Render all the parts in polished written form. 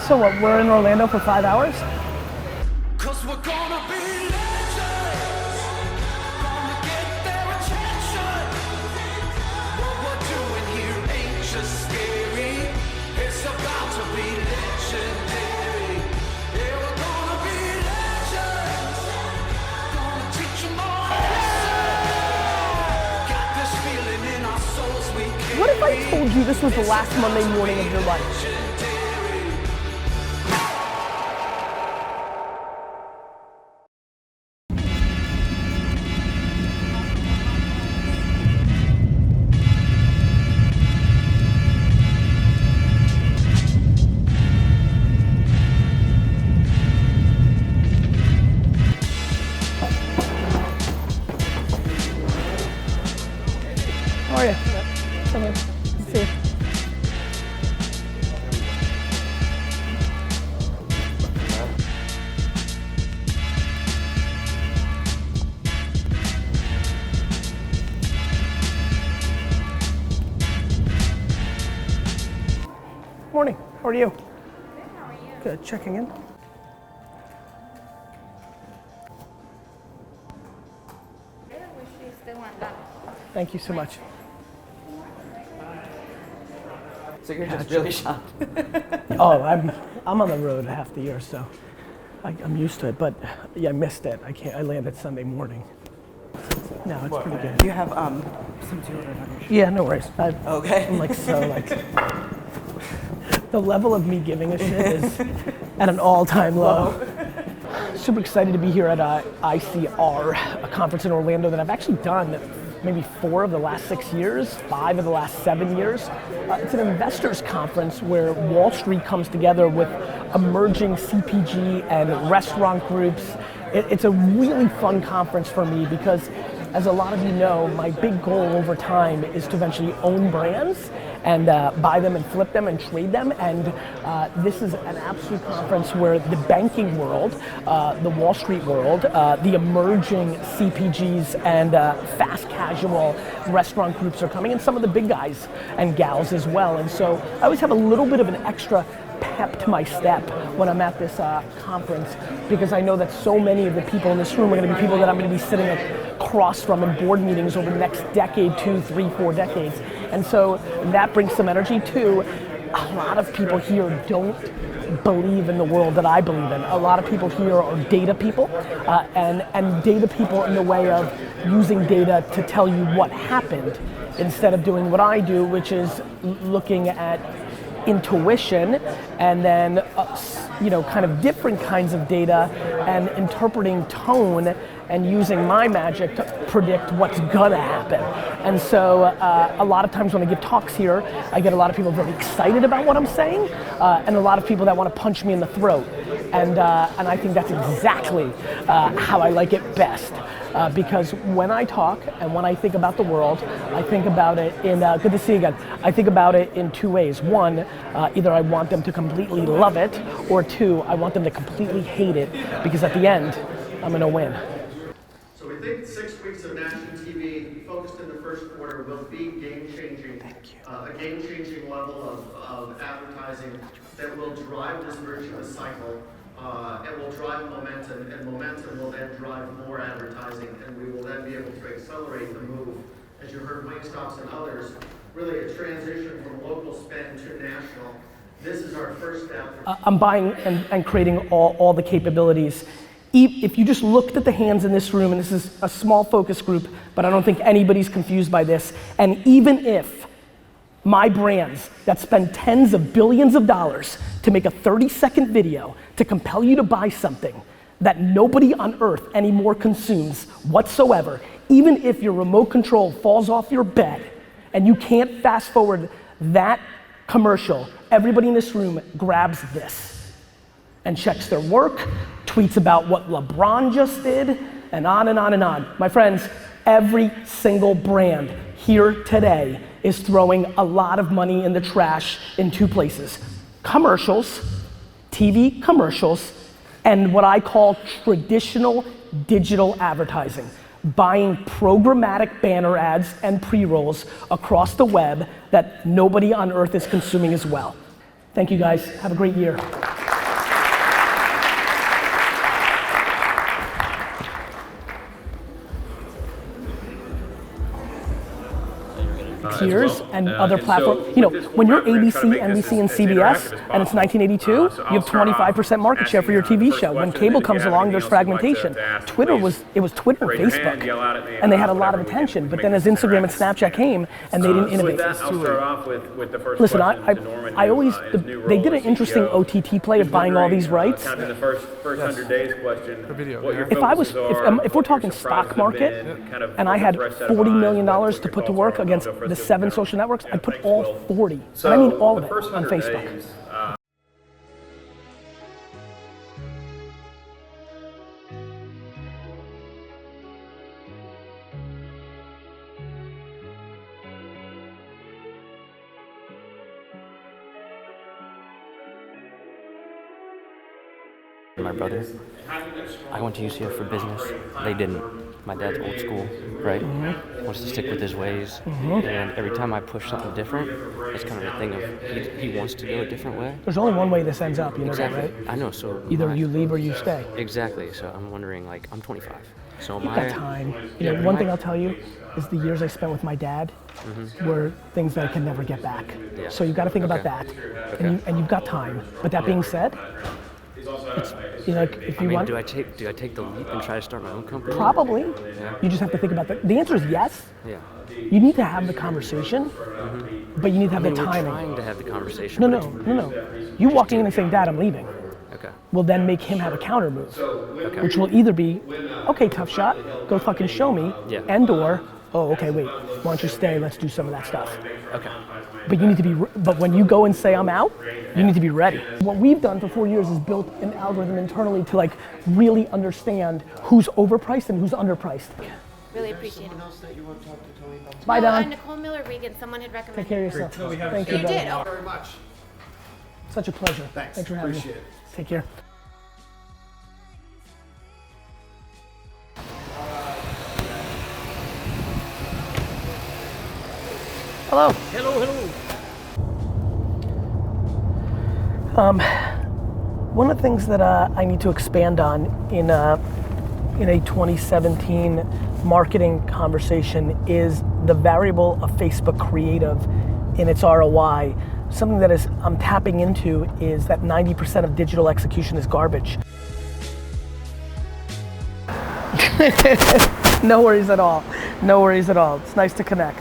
So what, we're in Orlando for 5 hours? Cause we're gonna be legends, gonna get their attention. What we're doing here ain't just scary, it's about to be legendary. Yeah, we're gonna be legends, gonna teach them all a lesson. Got this feeling in our souls we carry. What if I told you this was the last Monday morning of your life? How are you? Come in. Good to see you. Morning. How are you? Good, how are you? Good. Checking in. I wish you still want that. Thank you so much. So you're just really shocked. Oh, I'm on the road half the year, so I'm used to it. But yeah, I missed it. I landed Sunday morning. No, it's pretty good. Do you have some deodorant on your shirt? Yeah, no worries. Okay. I'm the level of me giving a shit is at an all-time low. Super excited to be here at ICR, a conference in Orlando that I've actually done maybe 4 of the last 6 years, 5 of the last 7 years. It's an investors conference where Wall Street comes together with emerging CPG and restaurant groups. It's a really fun conference for me because, as a lot of you know, my big goal over time is to eventually own brands and buy them and flip them and trade them. And this is an absolute conference where the banking world, the Wall Street world, the emerging CPGs and fast casual restaurant groups are coming, and some of the big guys and gals as well. And so I always have a little bit of an extra pep to my step when I'm at this conference, because I know that so many of the people in this room are going to be people that I'm going to be sitting across from in board meetings over the next decade, 2, 3, 4 decades. And so that brings some energy too. A lot of people here don't believe in the world that I believe in. A lot of people here are data people, and data people in the way of using data to tell you what happened instead of doing what I do, which is looking at intuition and then kind of different kinds of data and interpreting tone and using my magic to predict what's gonna happen. And so a lot of times when I give talks here, I get a lot of people very excited about what I'm saying, and a lot of people that want to punch me in the throat. And I think that's exactly how I like it best. Because when I talk and when I think about the world, I think about it in, good to see you again, I think about it in 2 ways. One, either I want them to completely love it, or 2, I want them to completely hate it, because at the end, I'm gonna win. So we think 6 weeks of national TV focused in the first quarter will be game-changing. Thank you. A game-changing level of advertising that will drive this virtuous cycle. It will drive momentum, and momentum will then drive more advertising, and we will then be able to accelerate the move. As you heard Mike Stocks and others, really a transition from local spend to national. This is our first step. I'm buying and creating all the capabilities. If you just looked at the hands in this room, and this is a small focus group, but I don't think anybody's confused by this, and even if my brands that spend tens of billions of dollars to make a 30-second video to compel you to buy something that nobody on earth anymore consumes whatsoever, even if your remote control falls off your bed and you can't fast forward that commercial, everybody in this room grabs this and checks their work, tweets about what LeBron just did, and on and on and on. My friends, every single brand here today is throwing a lot of money in the trash in 2 places. Commercials, TV commercials, and what I call traditional digital advertising. Buying programmatic banner ads and pre-rolls across the web that nobody on earth is consuming as well. Thank you guys. Have a great year. Peers and other platforms. You know, when you're ABC, NBC, and CBS, and it's 1982, you have 25% market share for your TV show. When cable comes along, there's fragmentation. Twitter was Twitter and Facebook, and they had a lot of attention. But then as Instagram and Snapchat came, and they didn't innovate. Listen, I always, they did an interesting OTT play of buying all these rights. If we're talking stock market, and I had $40 million to put to work against the 7 social networks, I'd put all 40, and I mean all of it, on Facebook. My brother, I went to UCF for business. They didn't. My dad's old school, right? Wants to stick with his ways. And every time I push something different, it's kind of a thing of he wants to go a different way. There's only one way this ends up, you know Exactly. that, right? I know, so... Either you leave or you stay. Exactly, so I'm wondering, like, I'm 25. So You've got time. You know, one thing I'll tell you is the years I spent with my dad were things that I can never get back. Yeah. So you've got to think about that. And you've got time. But that being said, you know, if you want, do I take the leap and try to start my own company? probably. Yeah. You just have to think about that. The answer is yes. Yeah. You need to have the conversation, but you need to have the We're timing. trying to have the conversation. No. You walking in and saying, "Dad, I'm leaving," Okay. will then make him have a counter move, which will either be, "Okay, tough shot, go fucking show me," Yeah. and or, "Oh, okay, wait, why don't you stay? Let's do some of that stuff." Okay. But you need to be. But when you go and say I'm out, you need to be ready. What we've done for 4 years is built an algorithm internally to like really understand who's overpriced and who's underpriced. Really appreciate it. Bye, Don. Nicole Miller-Regan, someone had recommended. Take care of yourself. Thank you, You brother. did. Oh. Very much. Such a pleasure. Thanks. Thanks for having Appreciate me. it. Take care. Hello. One of the things that I need to expand on in a 2017 marketing conversation is the variable of Facebook creative in its ROI. Something that I'm tapping into is that 90% of digital execution is garbage. No worries at all. No worries at all. It's nice to connect.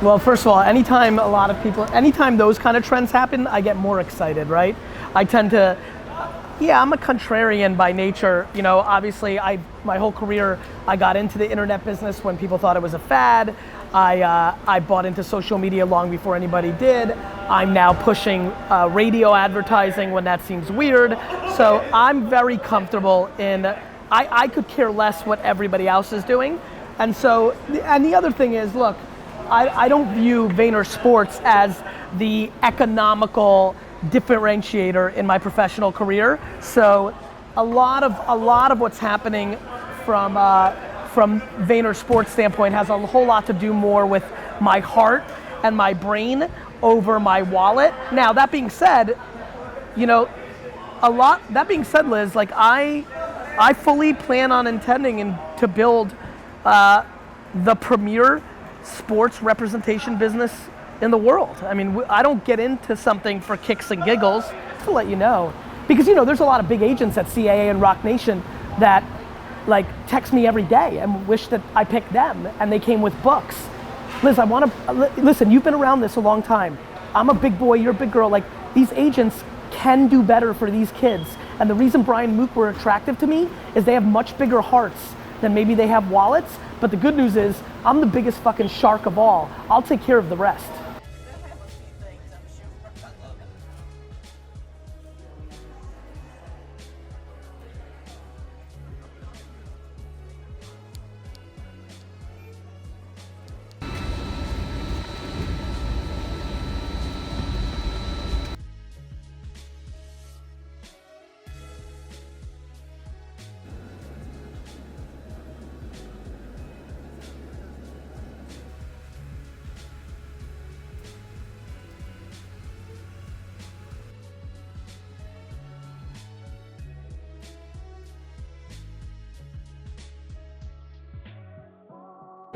Well, first of all, anytime those kind of trends happen, I get more excited, right? I tend to, I'm a contrarian by nature. You know, obviously my whole career, I got into the internet business when people thought it was a fad. I bought into social media long before anybody did. I'm now pushing radio advertising when that seems weird. So I'm very comfortable in, I could care less what everybody else is doing. And so, and the other thing is, look, I don't view VaynerSports as the economical differentiator in my professional career. So a lot of what's happening from VaynerSports standpoint has a whole lot to do more with my heart and my brain over my wallet. Now that being said, you know, Liz, like I fully plan on intending to build the premier sports representation business in the world. I mean, I don't get into something for kicks and giggles, to let you know. Because, you know, there's a lot of big agents at CAA and Rock Nation that like text me every day and wish that I picked them and they came with books. Liz, listen, you've been around this a long time. I'm a big boy, you're a big girl. Like, these agents can do better for these kids. And the reason Brian and Mook were attractive to me is they have much bigger hearts than maybe they have wallets. But the good news is, I'm the biggest fucking shark of all. I'll take care of the rest.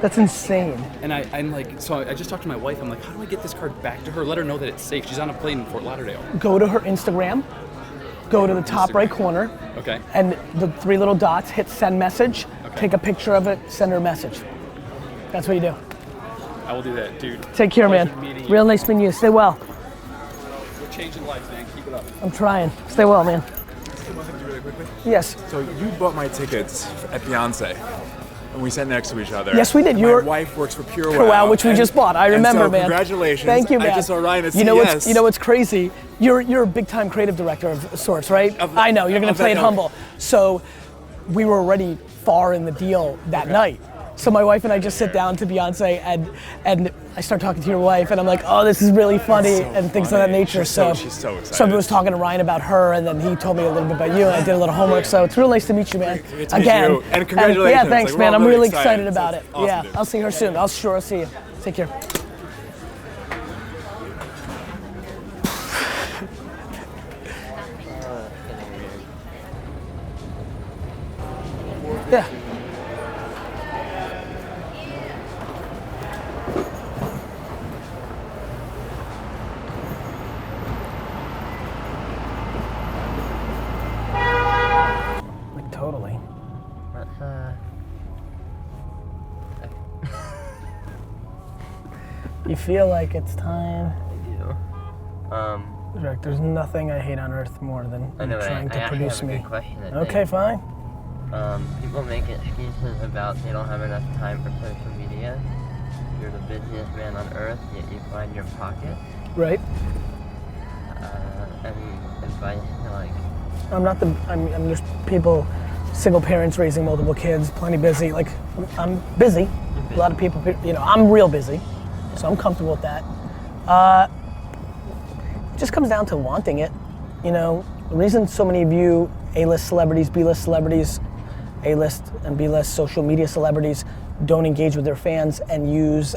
That's insane. And I'm like, so I just talked to my wife. I'm like, how do I get this card back to her? Let her know that it's safe. She's on a plane in Fort Lauderdale. Go to her Instagram, go to the top right corner, Okay. and the 3 little dots, hit send message, Okay. take a picture of it, send her a message. That's what you do. I will do that, dude. Take care, man. Pleasure meeting you. Real nice meeting you. Stay well. We're changing lives, man. Keep it up. I'm trying. Stay well, man. Really quickly. Yes. So you bought my tickets at Beyonce, and we sat next to each other. Yes, we did. My wife works for Pure Wow, Wow, which we and- just bought. I and remember, so man. Congratulations. Thank you, man. I just saw Ryan at you know CES. what's, you know what's crazy? You're a big time creative director of sorts, right? I know. You're gonna of play that it ilk. humble. So we were already far in the deal that night. So my wife and I just sit down to Beyonce and I start talking to your wife and I'm like, oh, this is really funny so and things of that funny. nature. She's so excited. So I was talking to Ryan about her and then he told me a little bit about you and I did a little homework. So it's real nice to meet you, man. Great to meet Again. you. And congratulations. yeah, thanks, Like, we're man. all I'm really really excited. excited about So it. it's awesome, Yeah, dude. I'll see her soon. I'll see you. Take care. Yeah. Like totally. You feel like it's time. Rick, there's nothing I hate on earth more than you Anyway, trying to I produce have a me. good question, I Okay, think. fine. People make excuses about they don't have enough time for social media. You're the busiest man on earth, yet you find your pocket. Right? Any advice to like, I'm just people, single parents raising multiple kids, plenty busy. Like, I'm busy. A lot of people, you know, I'm real busy. So I'm comfortable with that. It just comes down to wanting it. You know, the reason so many of you A-list celebrities, B-list celebrities, A-list and B-list social media celebrities don't engage with their fans and use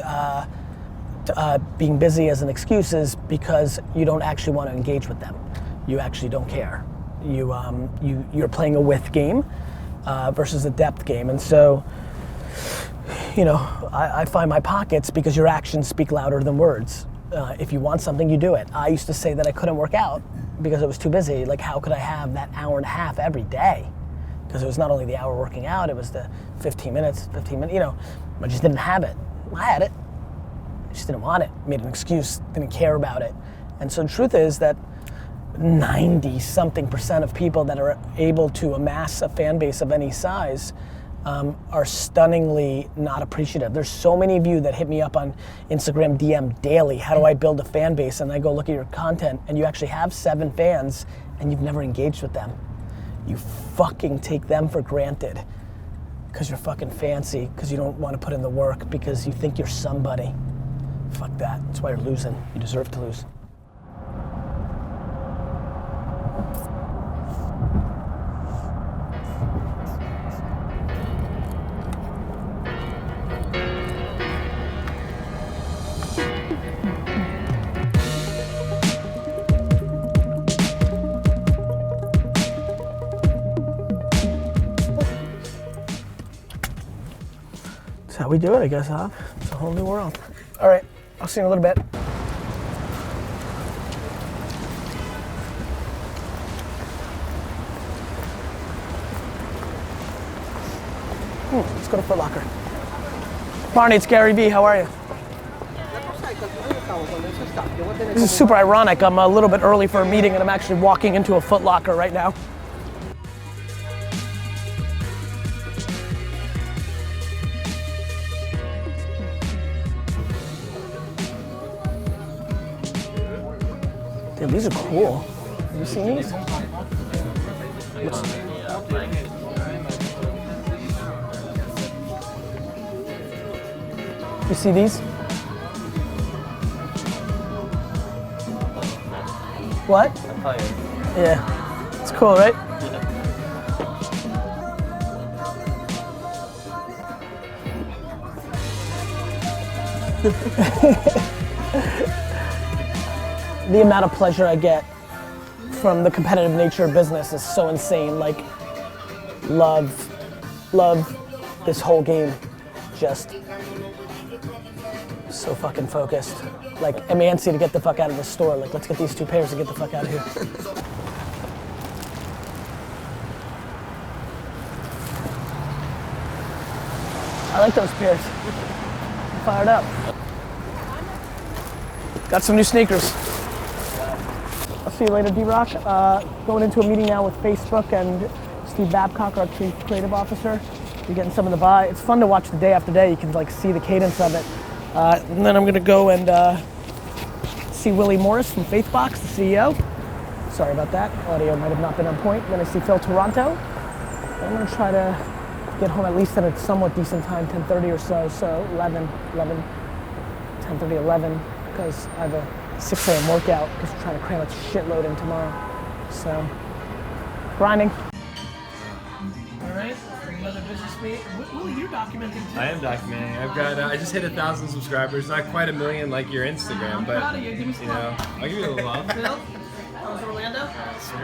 being busy as an excuse is because you don't actually want to engage with them. You actually don't care. You're playing a width game versus a depth game. And so, you know, I find my pockets because your actions speak louder than words. If you want something, you do it. I used to say that I couldn't work out because I was too busy. Like, how could I have that hour and a half every day? Because it was not only the hour working out, it was the 15 minutes, you know, I just didn't have it. I had it, I just didn't want it. Made an excuse, didn't care about it. And so the truth is that 90-something% of people that are able to amass a fan base of any size are stunningly not appreciative. There's so many of you that hit me up on Instagram DM daily, how do I build a fan base? And I go look at your content and you actually have 7 fans and you've never engaged with them. You fucking take them for granted because you're fucking fancy, because you don't want to put in the work, because you think you're somebody. Fuck that, that's why you're losing. You deserve to lose. That's how we do it, I guess, huh? It's a whole new world. All right, I'll see you in a little bit. Let's go to Foot Locker. Barney, it's Gary Vee, how are you? This is super ironic. I'm a little bit early for a meeting and I'm actually walking into a Foot Locker right now. Damn, these are cool. Have you seen these? You see these? What? Yeah. It's cool, right? The amount of pleasure I get from the competitive nature of business is so insane. Like, love this whole game. just so fucking focused. Like, I'm antsy to get the fuck out of the store. Like, let's get these 2 pairs and get the fuck out of here. I like those pairs. I'm fired up. Got some new sneakers. I'll see you later, D-Rock. Going into a meeting now with Facebook and Steve Babcock, our Chief Creative Officer. You're getting some of the buy. It's fun to watch the day after day. You can like see the cadence of it. And then I'm gonna go and see Willie Morris from Faithbox, the CEO. Sorry about that. Audio might have not been on point. Then I see Phil Toronto. I'm gonna try to get home at least at a somewhat decent time, 10:30 or so. So 10:30, 11, because I have a 6 a.m. workout because I'm trying to cram a shitload in tomorrow. So, grinding. All right, another business meet. Will you documenting too? I am documenting. I've got. I just hit 1,000 subscribers. Not quite a million like your Instagram, I'm but proud of you. Give me some love. I'll give you a little love. Phil, I was in Orlando.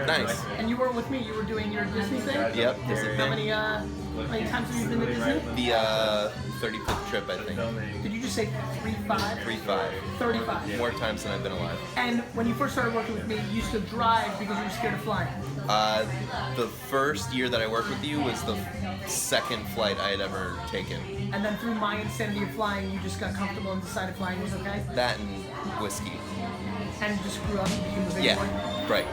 Nice. And you were with me. You were doing your Disney thing. Yep. How many times have you been to Disney? The 35th trip, I think. Did you just say 35? 35. 35. More times than I've been alive. And when you first started working with me, you used to drive because you were scared of flying. The first year that I worked with you was the second flight I had ever taken. And then through my insanity of flying, you just got comfortable and decided flying was okay? That and whiskey. And just grew up and became a big Yeah, boy? right.